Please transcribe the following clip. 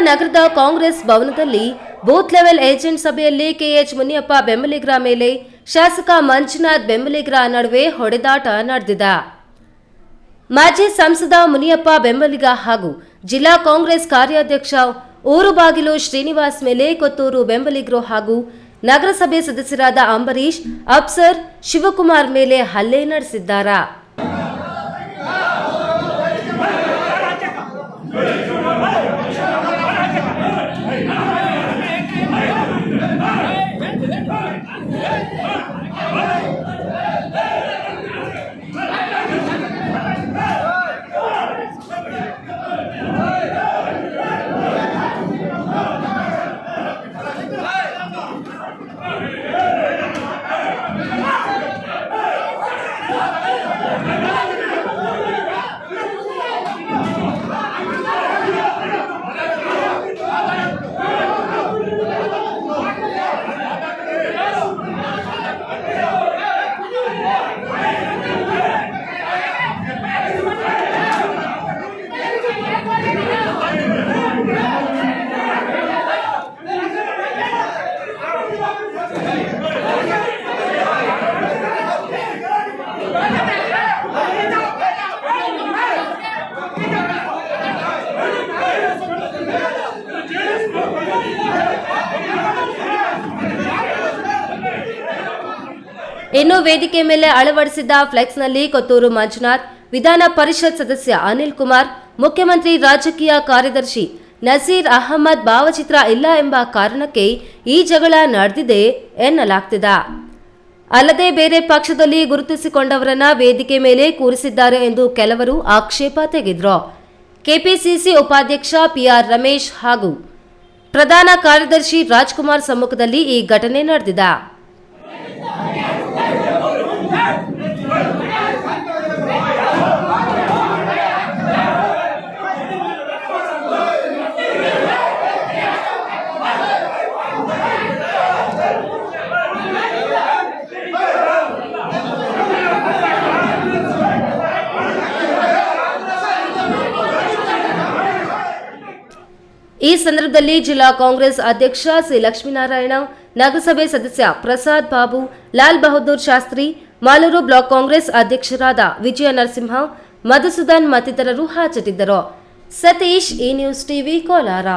ನಗರದ ಕಾಂಗ್ರೆಸ್ ಭವನದಲ್ಲಿ booth level agent ಸಭೆಯಲ್ಲಿ ಕೆಎಚ್ ಮುನಿಯಪ್ಪ ಬೆಂಬಲಿಗರ ಮೇಲೆ ಶಾಸಕ ಮಂಜುನಾಥ್ ಬೆಂಬಲಿಗರ ನಡುವೆ ಹೊಡೆದಾಟ ನಡೆದಿದೆ. ಮಾಜಿ ಸಂಸದ ಮುನಿಯಪ್ಪ ಬೆಂಬಲಿಗ ಹಾಗೂ ಜಿಲ್ಲಾ ಕಾಂಗ್ರೆಸ್ ಕಾರ್ಯಾಧ್ಯಕ್ಷ ಊರುಬಾಗಿಲು ಶ್ರೀನಿವಾಸ್ ಮೇಲೆ ಕೊತ್ತೂರು ಬೆಂಬಲಿಗರು ಹಾಗೂ ನಗರಸಭೆ ಸದಸ್ಯರಾದ ಅಂಬರೀಶ್, ಅಫ್ಸರ್, ಶಿವಕುಮಾರ್ ಮೇಲೆ ಹಲ್ಲೆ ನಡೆಸಿದ್ದಾರೆ. ಇನ್ನು ವೇದಿಕೆ ಮೇಲೆ ಅಳವಡಿಸಿದ್ದ ಫ್ಲೆಕ್ಸ್ನಲ್ಲಿ ಕೊತ್ತೂರು ಮಂಜುನಾಥ್, ವಿಧಾನ ಪರಿಷತ್ ಸದಸ್ಯ ಅನಿಲ್ ಕುಮಾರ್, ಮುಖ್ಯಮಂತ್ರಿ ರಾಜಕೀಯ ಕಾರ್ಯದರ್ಶಿ ನಸೀರ್ ಅಹಮದ್ ಭಾವಚಿತ್ರ ಇಲ್ಲ ಎಂಬ ಕಾರಣಕ್ಕೆ ಈ ಜಗಳ ನಡೆದಿದೆ ಎನ್ನಲಾಗ್ತಿದೆ. ಅಲ್ಲದೆ ಬೇರೆ ಪಕ್ಷದಲ್ಲಿ ಗುರುತಿಸಿಕೊಂಡವರನ್ನ ವೇದಿಕೆ ಮೇಲೆ ಕೂರಿಸಿದ್ದಾರೆ ಎಂದು ಕೆಲವರು ಆಕ್ಷೇಪ ತೆಗೆದ್ರು. ಕೆಪಿಸಿಸಿ ಉಪಾಧ್ಯಕ್ಷ ಪಿಆರ್ ರಮೇಶ್ ಹಾಗೂ ಪ್ರಧಾನ ಕಾರ್ಯದರ್ಶಿ ರಾಜ್ಕುಮಾರ್ ಸಮ್ಮುಖದಲ್ಲಿ ಈ ಘಟನೆ ನಡೆದಿದೆ. ಈ ಸಂದರ್ಭದಲ್ಲಿ ಜಿಲ್ಲಾ ಕಾಂಗ್ರೆಸ್ ಅಧ್ಯಕ್ಷ ಸಿ ಲಕ್ಷ್ಮೀನಾರಾಯಣ, ನಗರಸಭೆ ಸದಸ್ಯ ಪ್ರಸಾದ್ ಬಾಬು, ಲಾಲ್ ಬಹದ್ದೂರ್ ಶಾಸ್ತ್ರಿ, ಮಾಲೂರು ಬ್ಲಾಕ್ ಕಾಂಗ್ರೆಸ್ ಅಧ್ಯಕ್ಷರಾದ ವಿಜಯ ನರಸಿಂಹ, ಮಧುಸೂದನ್ ಮತ್ತಿತರರು ಹಾಜರಿದ್ದರು. ಸತೀಶ್, ಈ ನ್ಯೂಸ್ ಟಿವಿ, ಕೋಲಾರ.